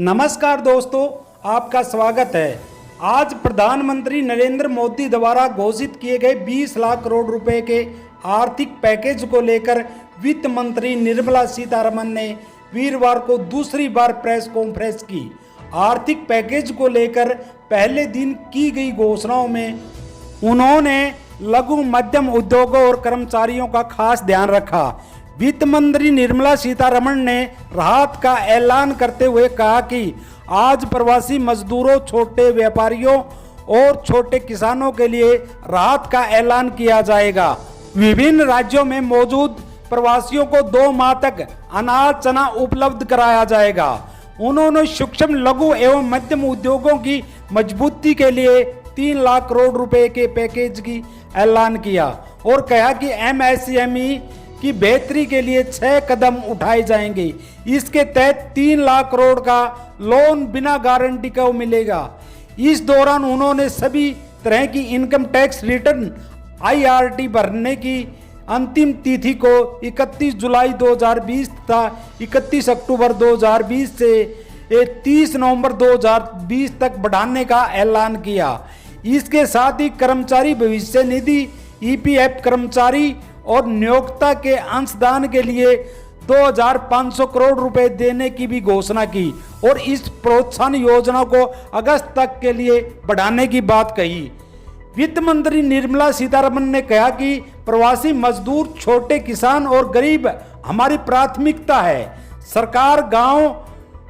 नमस्कार दोस्तों, आपका स्वागत है। आज प्रधानमंत्री नरेंद्र मोदी द्वारा घोषित किए गए 20 लाख करोड़ रुपए के आर्थिक पैकेज को लेकर वित्त मंत्री निर्मला सीतारमण ने वीरवार को दूसरी बार प्रेस कॉन्फ्रेंस की। आर्थिक पैकेज को लेकर पहले दिन की गई घोषणाओं में उन्होंने लघु मध्यम उद्योगों और कर्मचारियों का खास ध्यान रखा। वित्त मंत्री निर्मला सीतारमण ने राहत का ऐलान करते हुए कहा कि आज प्रवासी मजदूरों, छोटे व्यापारियों और छोटे किसानों के लिए राहत का ऐलान किया जाएगा। विभिन्न राज्यों में मौजूद प्रवासियों को 2 माह तक अनाज, चना उपलब्ध कराया जाएगा। उन्होंने सूक्ष्म, लघु एवं मध्यम उद्योगों की मजबूती के लिए 3 लाख करोड़ रुपए के पैकेज की ऐलान किया और कहा कि एमएसएमई की बेहतरी के लिए 6 कदम उठाए जाएंगे। इसके तहत 3 लाख करोड़ का लोन बिना गारंटी का मिलेगा। इस दौरान उन्होंने सभी तरह की इनकम टैक्स रिटर्न आईआरटी भरने की अंतिम तिथि को 31 जुलाई 2020 तथा 31 अक्टूबर 2020 से 30 नवंबर 2020 तक बढ़ाने का ऐलान किया। इसके साथ ही कर्मचारी भविष्य निधि, ईपीएफ कर्मचारी और नियोक्ता के अंशदान के लिए 2500 करोड़ रुपए देने की भी घोषणा की और इस प्रोत्साहन योजना को अगस्त तक के लिए बढ़ाने की बात कही। वित्त मंत्री निर्मला सीतारमण ने कहा कि प्रवासी मजदूर, छोटे किसान और गरीब हमारी प्राथमिकता है। सरकार गांव,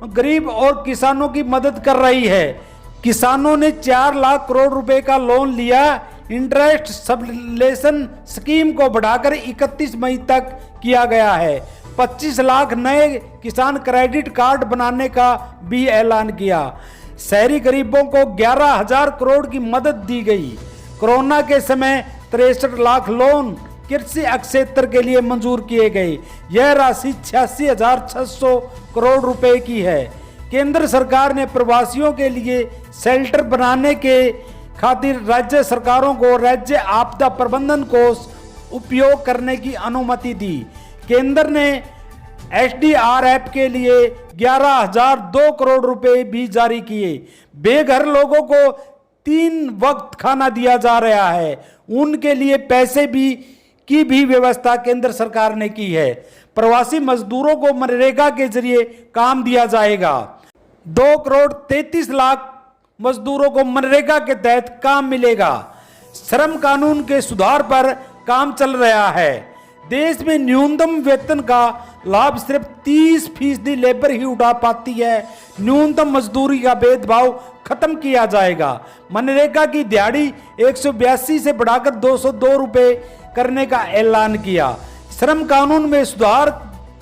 गरीब और किसानों की मदद कर रही है। किसानों ने 4 लाख करोड़ रुपए का लोन लिया। इंटरेस्ट सबलेशन स्कीम को बढ़ाकर 31 मई तक किया गया है। 25 लाख नए किसान क्रेडिट कार्ड बनाने का भी ऐलान किया। शहरी गरीबों को 11,000 करोड़ की मदद दी गई। कोरोना के समय 63 लाख लोन कृषि क्षेत्र के लिए मंजूर किए गए। यह राशि 86,600 करोड़ रुपए की है। केंद्र सरकार ने प्रवासियों के लिए शेल्टर बनाने के खातिर राज्य सरकारों को राज्य आपदा प्रबंधन कोष उपयोग करने की अनुमति दी। केंद्र ने एसडीआरएफ के लिए 11,002 करोड़ रुपए भी जारी किए। बेघर लोगों को 3 वक्त खाना दिया जा रहा है। उनके लिए पैसे की भी व्यवस्था केंद्र सरकार ने की है। प्रवासी मजदूरों को मनरेगा के जरिए काम दिया जाएगा। 2 करोड़ 33 लाख मजदूरों को मनरेगा के तहत काम मिलेगा। श्रम कानून के सुधार पर काम चल रहा है। देश में न्यूनतम वेतन का लाभ सिर्फ 30% लेबर ही उठा पाती है। न्यूनतम मजदूरी का भेदभाव खत्म किया जाएगा। मनरेगा की दिहाड़ी 182 से बढ़ाकर 202 रुपए करने का ऐलान किया। श्रम कानून में सुधार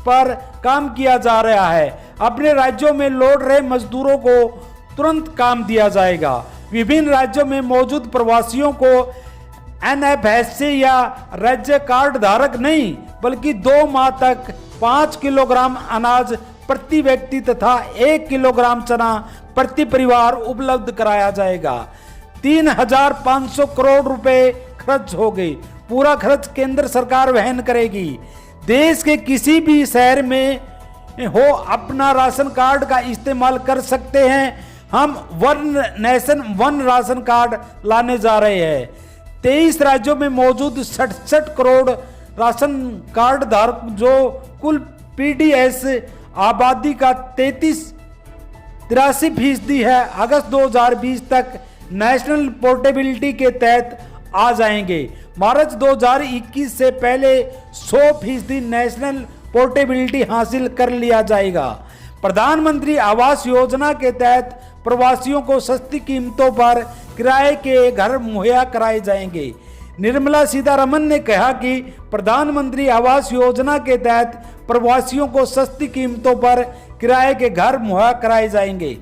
पर काम किया जा रहा है। अपने राज्यों में लौट रहे मजदूरों को तुरंत काम दिया जाएगा। विभिन्न राज्यों में मौजूद प्रवासियों को एनएफएससी या राज्य कार्ड धारक नहीं बल्कि 2 माह तक 5 किलोग्राम अनाज प्रति व्यक्ति तथा 1 किलोग्राम चना प्रति परिवार उपलब्ध कराया जाएगा। 3,500 करोड़ रुपए खर्च हो गए। पूरा खर्च केंद्र सरकार वहन करेगी। देश के किसी भी शहर में हो अपना राशन कार्ड का इस्तेमाल कर सकते हैं। हम one nation one ration card लाने जा रहे हैं। 23 राज्यों में मौजूद 67 करोड़ राशन कार्ड धारक जो कुल पीडीएस आबादी का 83% है, अगस्त 2020 तक नेशनल पोर्टेबिलिटी के तहत आ जाएंगे। मार्च 2021 से पहले 100% नेशनल पोर्टेबिलिटी हासिल कर लिया जाएगा। प्रधानमंत्री आवास योजना के तहत प्रवासियों को सस्ती कीमतों पर किराए के घर मुहैया कराए जाएंगे। निर्मला सीतारमण ने कहा कि प्रधानमंत्री आवास योजना के तहत प्रवासियों को सस्ती कीमतों पर किराए के घर मुहैया कराए जाएंगे।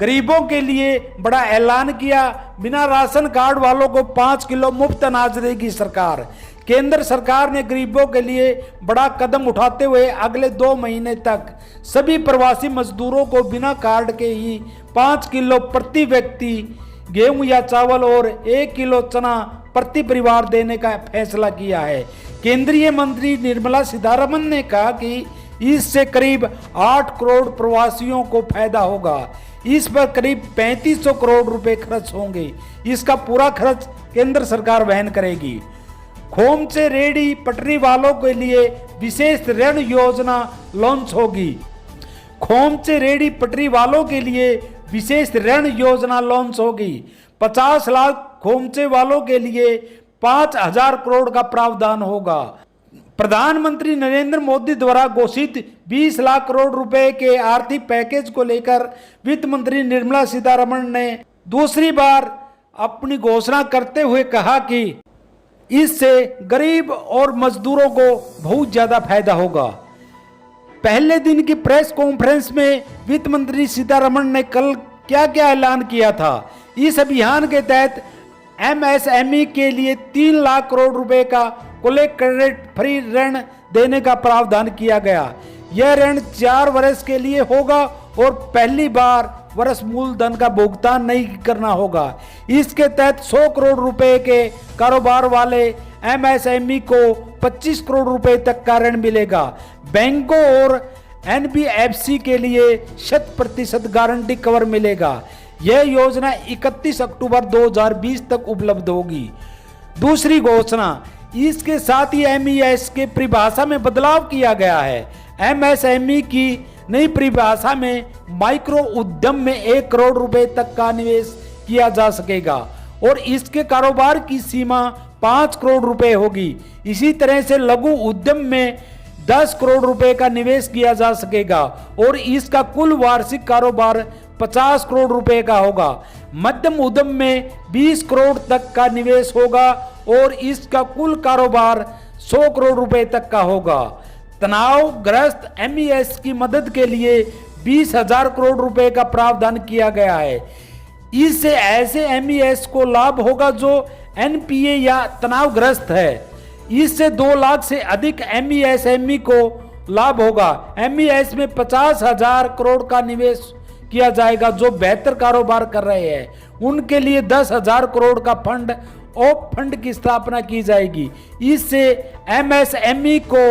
गरीबों के लिए बड़ा ऐलान किया। बिना राशन कार्ड वालों को 5 किलो मुफ्त अनाज देगी सरकार। केंद्र सरकार ने गरीबों के लिए बड़ा कदम उठाते हुए अगले 2 महीने तक सभी प्रवासी मजदूरों को बिना कार्ड के ही 5 किलो प्रति व्यक्ति गेहूं या चावल और 1 किलो चना प्रति परिवार देने का फैसला किया है। केंद्रीय मंत्री निर्मला सीतारमण ने कहा कि इससे करीब 8 करोड़ प्रवासियों को फायदा होगा। इस पर करीब 3500 करोड़ रुपए खर्च होंगे। इसका पूरा खर्च केंद्र सरकार वहन करेगी। खोमचे रेहड़ी पटरी वालों के लिए विशेष ऋण योजना लॉन्च होगी। खोमचे रेहड़ी पटरी वालों के लिए विशेष ऋण योजना लॉन्च होगी। 50 लाख खोमचे वालों के लिए 5000 करोड़ का प्रावधान होगा। प्रधानमंत्री नरेंद्र मोदी द्वारा घोषित 20 लाख करोड़ रुपए के आर्थिक पैकेज को लेकर वित्त मंत्री निर्मला सीतारमण ने दूसरी बार अपनी घोषणा करते हुए कहा कि इससे गरीब और मजदूरों को बहुत ज्यादा फायदा होगा। पहले दिन की प्रेस कॉन्फ्रेंस में वित्त मंत्री सीतारमण ने कल क्या क्या ऐलान किया था। इस अभियान के तहत एमएसएमई के लिए 3 लाख करोड़ रुपए का कोलेक्ट क्रेडिट फ्री ऋण देने का प्रावधान किया गया। यह ऋण 4 वर्ष के लिए होगा और पहली बार वर्ष मूलधन का भुगतान नहीं करना होगा। इसके तहत 100 करोड़ रुपए के कारोबार वाले एमएसएमई को 25 करोड़ रुपए तक का ऋण मिलेगा। बैंकों और एनबीएफसी के लिए 100% गारंटी कवर मिलेगा। यह योजना 31 अक्टूबर 2020 तक उपलब्ध होगी। दूसरी घोषणा, इसके साथ ही एमईएस के परिभाषा में बदलाव किया गया है। एमएसएमई की नई परिभाषा में माइक्रो उद्यम में 1 करोड़ रुपए तक का निवेश किया जा सकेगा और इसके कारोबार की सीमा 5 करोड़ रुपए होगी। इसी तरह से लघु उद्यम में 10 करोड़ रुपए का निवेश किया जा सकेगा और इसका कुल वार्षिक कारोबार 50 करोड़ रुपए का होगा। मध्यम उद्यम में 20 करोड़ तक का निवेश होगा और इसका कुल कारोबार 100 करोड़ रुपए तक का होगा। तनावग्रस्त एमईएस की मदद के लिए 20,000 करोड़ रुपए का प्रावधान किया गया है। इससे ऐसे एमईएस को लाभ होगा जो एनपीए या तनावग्रस्त है। इससे 2 लाख से अधिक एमईएसएमई को लाभ होगा। एमईएस में 50,000 करोड़ का निवेश किया जाएगा जो बेहतर कारोबार कर रहे हैं। उनके लिए 10,000 करोड़ का फंड की स्थापना की जाएगी। इससे एमएसएमई को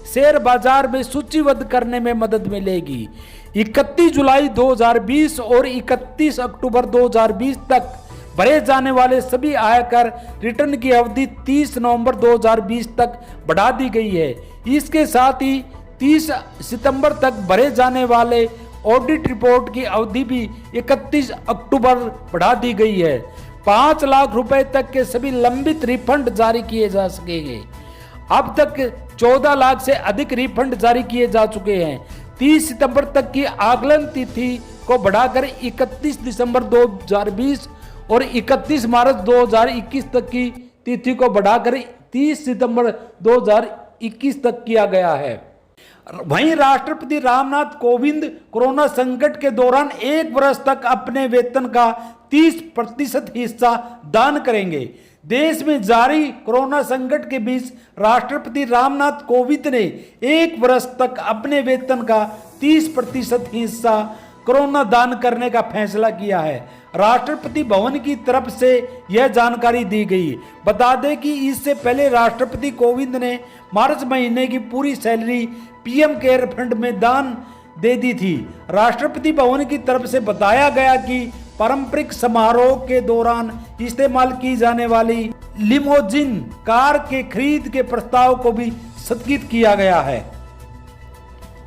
शेयर बाजार में सूचीबद्ध करने में मदद मिलेगी। 31 जुलाई 2020 और 31 अक्टूबर 2020 तक भरे जाने वाले सभी आयकर रिटर्न की अवधि 30 नवंबर 2020 तक बढ़ा दी गई है। इसके साथ ही 30 सितंबर तक भरे जाने वाले ऑडिट रिपोर्ट की अवधि भी 31 अक्टूबर बढ़ा दी गई है। 5 लाख रुपए तक के सभी लंबित रिफंड जारी किए जा सकेंगे। अब तक 14 लाख से अधिक रिफंड जारी किए जा चुके हैं। 30 सितंबर तक की आकलन तिथि को बढ़ाकर 31 दिसंबर 2020 और 31 मार्च 2021 तक की तिथि को बढ़ाकर 30 सितंबर 2021 तक किया गया है। वहीं राष्ट्रपति रामनाथ कोविंद कोरोना संकट के दौरान 1 वर्ष तक अपने वेतन का 30% हिस्सा दान करेंगे। देश में जारी कोरोना संकट के बीच राष्ट्रपति रामनाथ कोविंद ने 1 वर्ष तक अपने वेतन का 30% हिस्सा कोरोना दान करने का फैसला किया है। राष्ट्रपति भवन की तरफ से यह जानकारी दी गई। बता दें कि इससे पहले राष्ट्रपति कोविंद ने मार्च महीने की पूरी सैलरी पीएम केयर फंड में दान दे दी थी। राष्ट्रपति भवन की तरफ से बताया गया कि पारंपरिक समारोह के दौरान इस्तेमाल की जाने वाली लिमोजिन कार के खरीद के प्रस्ताव को भी स्थगित किया गया है।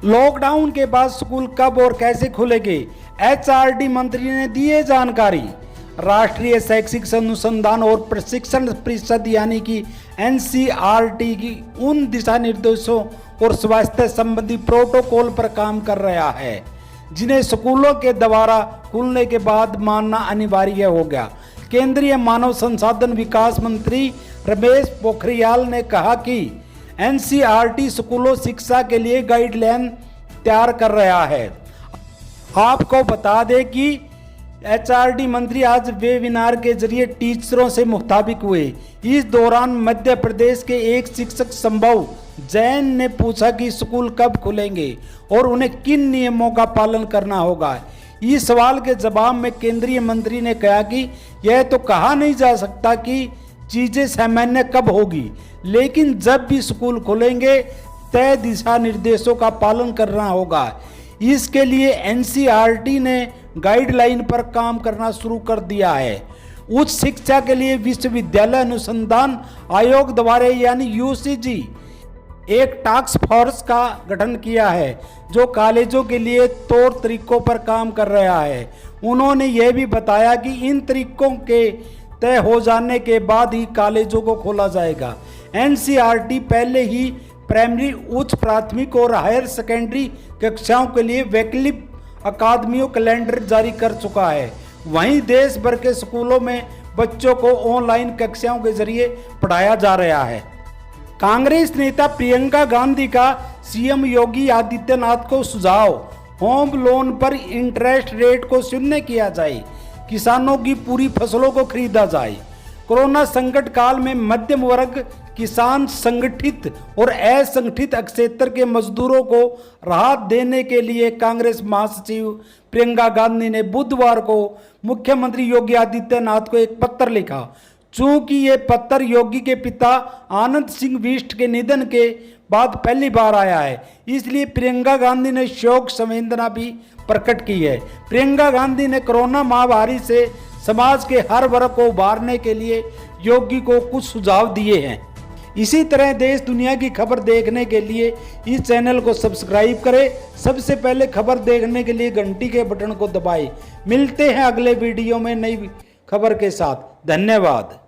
लॉकडाउन के बाद स्कूल कब और कैसे खुलेंगे, एचआरडी मंत्री ने दी है जानकारी। राष्ट्रीय शैक्षिक अनुसंधान और प्रशिक्षण परिषद यानी कि एनसीईआरटी की उन दिशा निर्देशों और स्वास्थ्य संबंधी प्रोटोकॉल पर काम कर रहा है जिन्हें स्कूलों के द्वारा खुलने के बाद मानना अनिवार्य हो गया। केंद्रीय मानव संसाधन विकास मंत्री रमेश पोखरियाल ने कहा कि एनसीईआरटी स्कूलों शिक्षा के लिए गाइडलाइन तैयार कर रहा है। आपको बता दें कि एचआरडी मंत्री आज वेबिनार के जरिए टीचरों से मुखातिब हुए। इस दौरान मध्य प्रदेश के एक शिक्षक संभव जैन ने पूछा कि स्कूल कब खुलेंगे और उन्हें किन नियमों का पालन करना होगा। इस सवाल के जवाब में केंद्रीय मंत्री ने कहा कि यह तो कहा नहीं जा सकता कि चीजें सामान्य कब होगी, लेकिन जब भी स्कूल खुलेंगे तय दिशा निर्देशों का पालन करना होगा। इसके लिए एनसीईआरटी ने गाइडलाइन पर काम करना शुरू कर दिया है। उच्च शिक्षा के लिए विश्वविद्यालय अनुसंधान आयोग द्वारा यानी यूजीसी एक टास्क फोर्स का गठन किया है जो कॉलेजों के लिए तौर तरीकों पर काम कर रहा है। उन्होंने यह भी बताया कि इन तरीकों के तय हो जाने के बाद ही कॉलेजों को खोला जाएगा। एनसीईआरटी पहले ही प्राइमरी, उच्च प्राथमिक और हायर सेकेंडरी कक्षाओं के लिए वैकल्पिक अकादमियों कैलेंडर जारी कर चुका है। वहीं देश भर के स्कूलों में बच्चों को ऑनलाइन कक्षाओं के जरिए पढ़ाया जा रहा है। कांग्रेस नेता प्रियंका गांधी का सीएम योगी आदित्यनाथ को सुझाव, होम लोन पर इंटरेस्ट रेट को शून्य किया जाए, किसानों की पूरी फसलों को खरीदा जाए। कोरोना संकट काल में मध्यम वर्ग, किसान, संगठित और असंगठित क्षेत्र के मजदूरों को राहत देने के लिए कांग्रेस महासचिव प्रियंका गांधी ने बुधवार को मुख्यमंत्री योगी आदित्यनाथ को एक पत्र लिखा। चूंकि ये पत्र योगी के पिता आनंद सिंह बिष्ट के निधन के बाद पहली बार आया है, इसलिए प्रियंका गांधी ने शोक संवेदना भी प्रकट की है। प्रियंका गांधी ने कोरोना महामारी से समाज के हर वर्ग को उबारने के लिए योगी को कुछ सुझाव दिए हैं। इसी तरह देश दुनिया की खबर देखने के लिए इस चैनल को सब्सक्राइब करें। सबसे पहले खबर देखने के लिए घंटी के बटन को दबाएं। मिलते हैं अगले वीडियो में नई खबर के साथ। धन्यवाद।